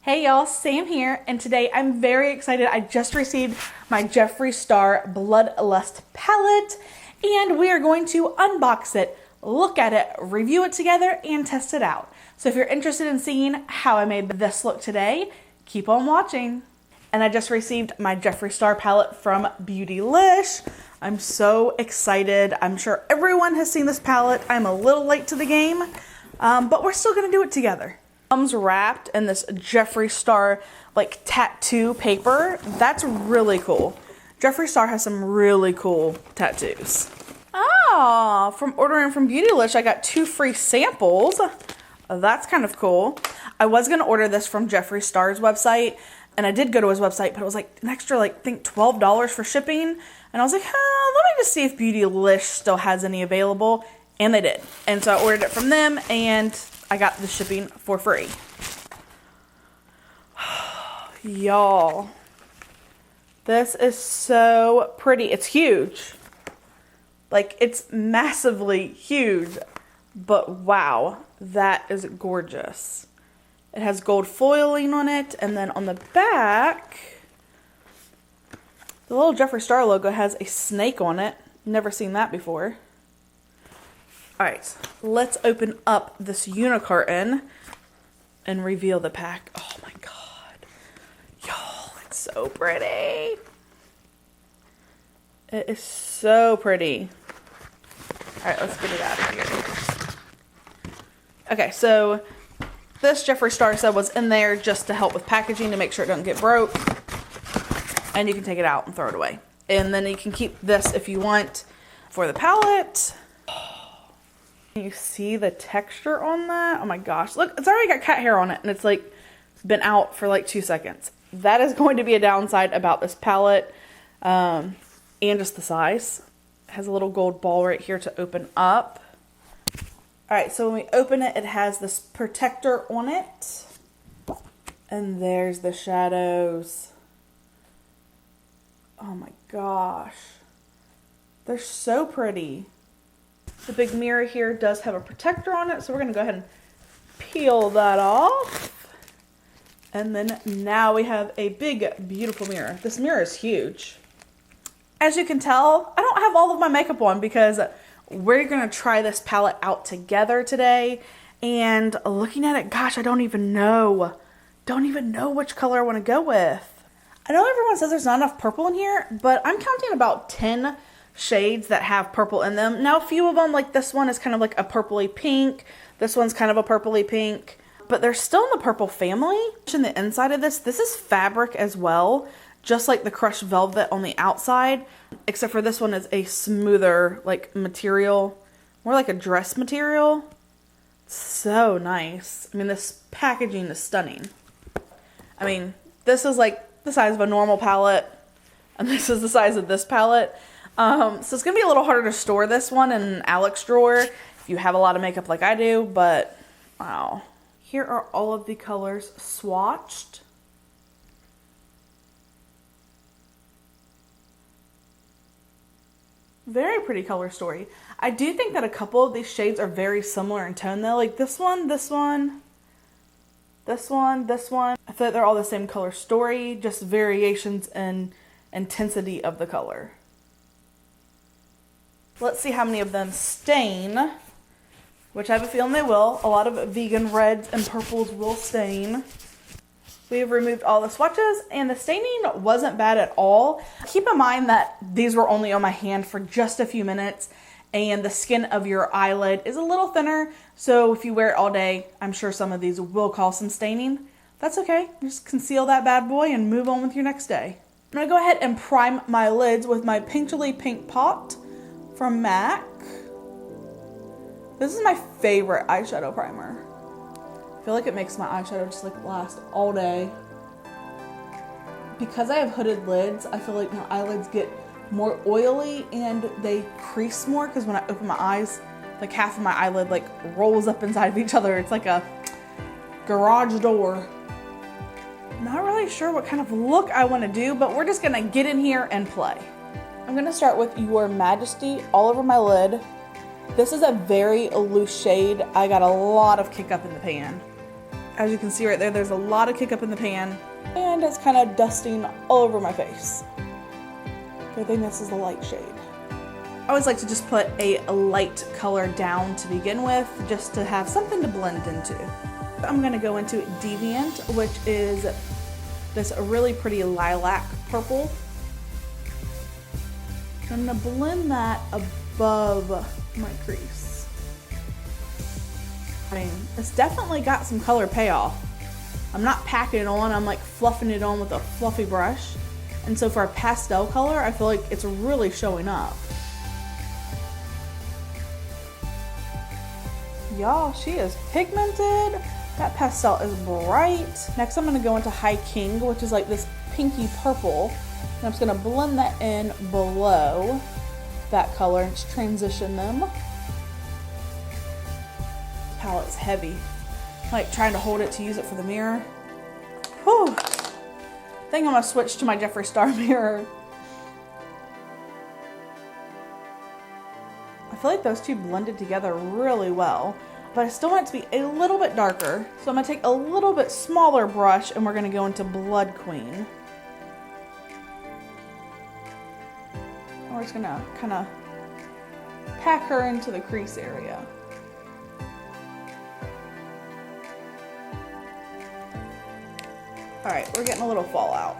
Hey y'all, Sam here, and today I'm very excited. I just received my Jeffree Star Bloodlust palette, and we are going to unbox it, look at it, review it together, and test it out. So if you're interested in seeing how I made this look today, keep on watching. And I just received my Jeffree Star palette from Beautylish. I'm so excited. I'm sure everyone has seen this palette. I'm a little late to the game, but we're still gonna do it together. Comes wrapped in this Jeffree Star like tattoo paper. That's really cool. Jeffree Star has some really cool tattoos. Ah, from ordering from Beautylish, I got 2 free samples. That's kind of cool. I was gonna order this from Jeffree Star's website, and I did go to his website, but it was like an extra, I think $12 for shipping. And I was like, let me just see if Beautylish still has any available. And they did. And so I ordered it from them, and I got the shipping for free. Y'all, this is so pretty. It's huge. Like, it's massively huge. But wow, that is gorgeous. It has gold foiling on it, and then on the back, the little Jeffree Star logo has a snake on it. Never seen that before. Alright, let's open up this unicarton and reveal the pack. Oh my god. Y'all, it's so pretty. It is so pretty. Alright, let's get it out of here. Okay, so this Jeffree Star set was in there just to help with packaging to make sure it doesn't get broke. And you can take it out and throw it away. And then you can keep this if you want for the palette. You see the texture on that? Oh my gosh. Look, it's already got cat hair on it, and it's like been out for like 2 seconds. That is going to be a downside about this palette, and just the size. It has a little gold ball right here to open up. Alright, so when we open it, it has this protector on it. And there's the shadows. Oh my gosh. They're so pretty. The big mirror here does have a protector on it, so we're going to go ahead and peel that off. And then now we have a big, beautiful mirror. This mirror is huge. As you can tell, I don't have all of my makeup on because we're going to try this palette out together today. And looking at it, gosh, I don't even know. Don't even know which color I want to go with. I know everyone says there's not enough purple in here, but I'm counting about 10 shades that have purple in them. Now, a few of them, like this one, is kind of like a purpley pink. This one's kind of a purpley pink, but they're still in the purple family. In the inside of this is fabric as well, just like the crushed velvet on the outside, except for this one is a smoother like material, more like a dress material. So nice. I mean, this packaging is stunning. I mean, this is like the size of a normal palette, and this is the size of this palette. So it's going to be a little harder to store this one in an Alex drawer if you have a lot of makeup like I do, but wow. Here are all of the colors swatched. Very pretty color story. I do think that a couple of these shades are very similar in tone though, like this one, this one, this one, this one. I feel like they're all the same color story, just variations in intensity of the color. Let's see how many of them stain, which I have a feeling they will. A lot of vegan reds and purples will stain. We have removed all the swatches, and the staining wasn't bad at all. Keep in mind that these were only on my hand for just a few minutes, and the skin of your eyelid is a little thinner, so if you wear it all day, I'm sure some of these will cause some staining. That's okay. Just conceal that bad boy and move on with your next day. I'm going to go ahead and prime my lids with my Pinkly Pink Pot from MAC. This is my favorite eyeshadow primer. I feel like it makes my eyeshadow just like last all day. Because I have hooded lids, I feel like my eyelids get more oily and they crease more, because when I open my eyes, like half of my eyelid like rolls up inside of each other. It's like a garage door. Not really sure what kind of look I want to do, but we're just gonna get in here and play. I'm going to start with Your Majesty all over my lid. This is a very loose shade. I got a lot of kick up in the pan. As you can see right there, there's a lot of kick up in the pan, and it's kind of dusting all over my face. Good thing this is the light shade. I always like to just put a light color down to begin with, just to have something to blend into. I'm gonna go into Deviant, which is this really pretty lilac purple. I'm gonna blend that above my crease. I mean, it's definitely got some color payoff. I'm not packing it on, I'm like fluffing it on with a fluffy brush. And so for a pastel color, I feel like it's really showing up. Y'all, she is pigmented. That pastel is bright. Next, I'm gonna go into High King, which is like this pinky purple. And I'm just gonna blend that in below that color and just transition them. This palette is heavy. I'm like trying to hold it to use it for the mirror. Whew. I think I'm gonna switch to my Jeffree Star mirror. I feel like those two blended together really well, but I still want it to be a little bit darker. So I'm gonna take a little bit smaller brush and we're gonna go into Blood Queen. And we're just gonna kind of pack her into the crease area. All right, we're getting a little fallout.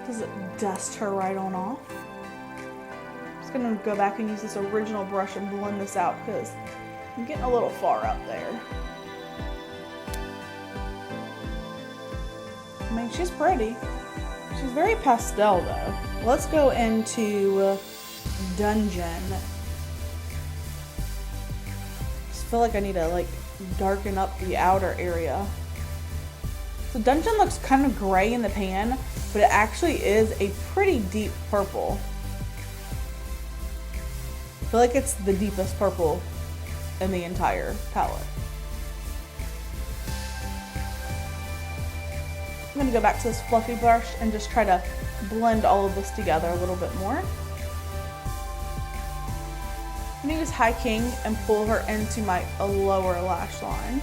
Does it dust her right on off? Gonna go back and use this original brush and blend this out because I'm getting a little far up there. I mean, she's pretty. She's very pastel though. Let's go into Dungeon. I just feel like I need to like darken up the outer area. So Dungeon looks kind of gray in the pan, but it actually is a pretty deep purple. I feel like it's the deepest purple in the entire palette. I'm going to go back to this fluffy brush and just try to blend all of this together a little bit more. I'm going to use High King and pull her into my lower lash line.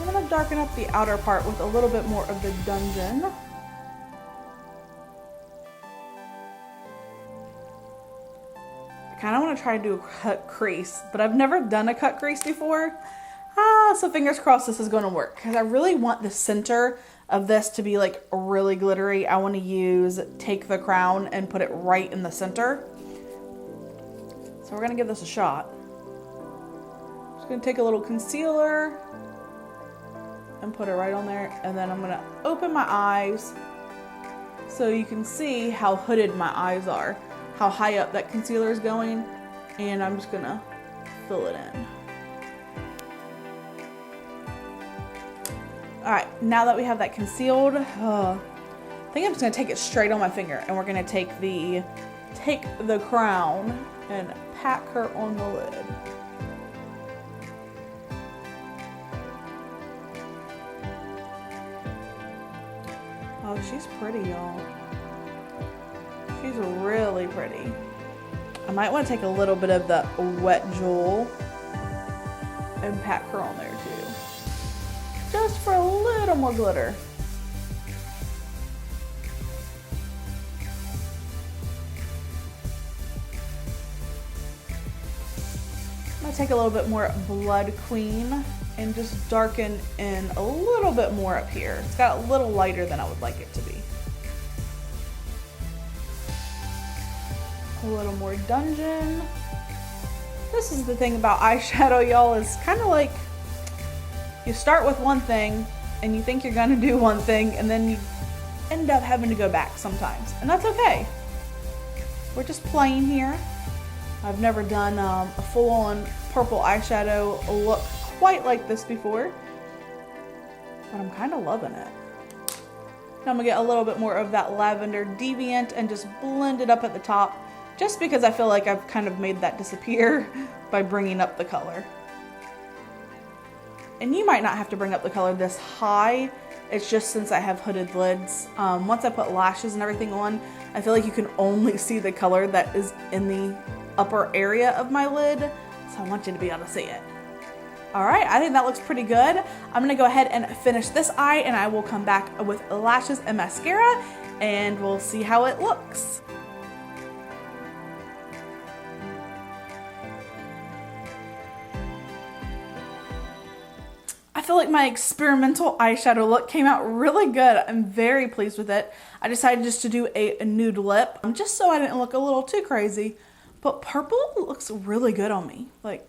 I'm going to darken up the outer part with a little bit more of the Dungeon. I kind of want to try to do a cut crease, but I've never done a cut crease before. So fingers crossed this is going to work, because I really want the center of this to be like really glittery. I want to use Take the Crown and put it right in the center. So we're going to give this a shot. Just going to take a little concealer and put it right on there, and then I'm going to open my eyes so you can see how hooded my eyes are, how high up that concealer is going, and I'm just gonna fill it in. Alright, now that we have that concealed, I think I'm just gonna take it straight on my finger, and we're gonna take the Crown and pack her on the lid. Oh, she's pretty, y'all. She's really pretty. I might want to take a little bit of the Wet Jewel and pack her on there too. Just for a little more glitter. I'm going to take a little bit more Blood Queen and just darken in a little bit more up here. It's got a little lighter than I would like it to be. A little more Dungeon. This is the thing about eyeshadow, y'all, is kind of like you start with one thing and you think you're gonna do one thing and then you end up having to go back sometimes, and that's okay. We're just playing here. I've never done a full-on purple eyeshadow look quite like this before, but I'm kind of loving it. Now I'm gonna get a little bit more of that Lavender Deviant and just blend it up at the top, just because I feel like I've kind of made that disappear by bringing up the color. And you might not have to bring up the color this high. It's just since I have hooded lids. Once I put lashes and everything on, I feel like you can only see the color that is in the upper area of my lid, so I want you to be able to see it. All right, I think that looks pretty good. I'm gonna go ahead and finish this eye, and I will come back with lashes and mascara, and we'll see how it looks. I feel like my experimental eyeshadow look came out really good. I'm very pleased with it. I decided just to do a nude lip, just so I didn't look a little too crazy. But purple looks really good on me. Like,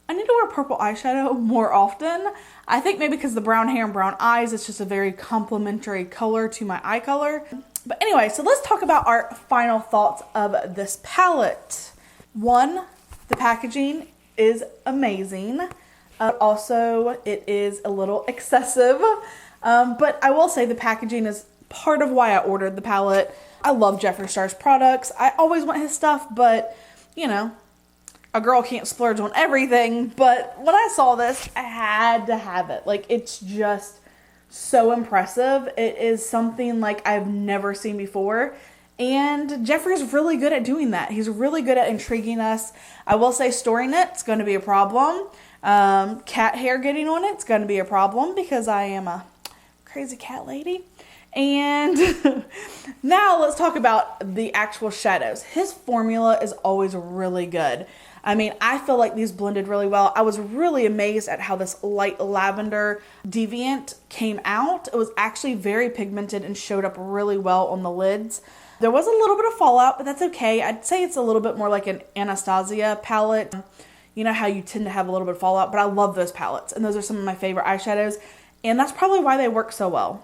I need to wear purple eyeshadow more often. I think maybe because the brown hair and brown eyes, it's just a very complementary color to my eye color. But anyway, so let's talk about our final thoughts of this palette. One, the packaging is amazing. Also, it is a little excessive, but I will say the packaging is part of why I ordered the palette. I love Jeffree Star's products. I always want his stuff, but you know, a girl can't splurge on everything. But when I saw this, I had to have it. Like, it's just so impressive. It is something like I've never seen before. And Jeffree's really good at doing that. He's really good at intriguing us. I will say storing it's going to be a problem. Cat hair getting on it's going to be a problem because I am a crazy cat lady. And now let's talk about the actual shadows. His formula is always really good. I mean, I feel like these blended really well. I was really amazed at how this light lavender deviant came out. It was actually very pigmented and showed up really well on the lids. There was a little bit of fallout, but that's okay. I'd say it's a little bit more like an Anastasia palette. You know how you tend to have a little bit of fallout, but I love those palettes, and those are some of my favorite eyeshadows, and that's probably why they work so well.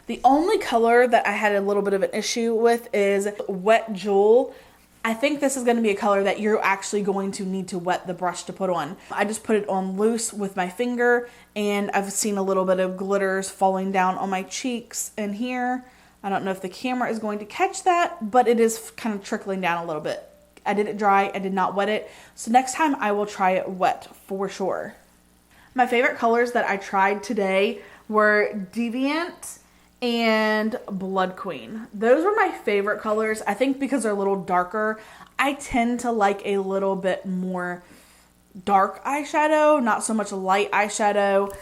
The only color that I had a little bit of an issue with is Wet Jewel. I think this is going to be a color that you're actually going to need to wet the brush to put on. I just put it on loose with my finger, and I've seen a little bit of glitters falling down on my cheeks and here. I don't know if the camera is going to catch that, but it is kind of trickling down a little bit. I did it dry, I did not wet it. So next time I will try it wet for sure. My favorite colors that I tried today were Deviant and Blood Queen. Those were my favorite colors. I think because they're a little darker, I tend to like a little bit more dark eyeshadow, not so much light eyeshadow.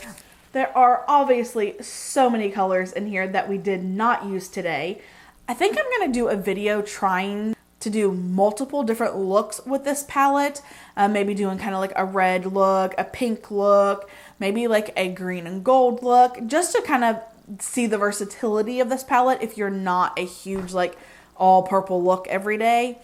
There are obviously so many colors in here that we did not use today. I think I'm gonna do a video trying to do multiple different looks with this palette. Maybe doing kind of like a red look, a pink look, maybe like a green and gold look, just to kind of see the versatility of this palette if you're not a huge like all purple look every day.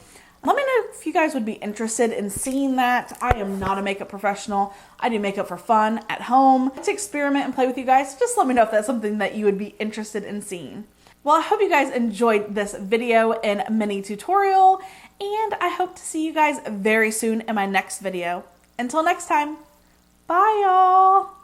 Let me know if you guys would be interested in seeing that. I am not a makeup professional. I do makeup for fun at home to experiment and play with you guys. Just let me know if that's something that you would be interested in seeing. Well, I hope you guys enjoyed this video and mini tutorial, and I hope to see you guys very soon in my next video. Until next time, bye y'all!